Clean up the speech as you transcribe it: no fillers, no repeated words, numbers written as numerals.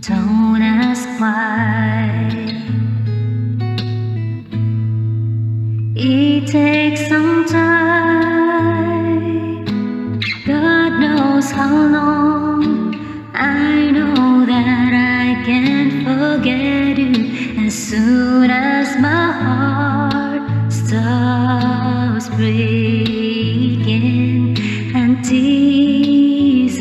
Don't ask why. It takes some time. God knows how long. I know that I can't forget you as soon as my heart stops breaking and tears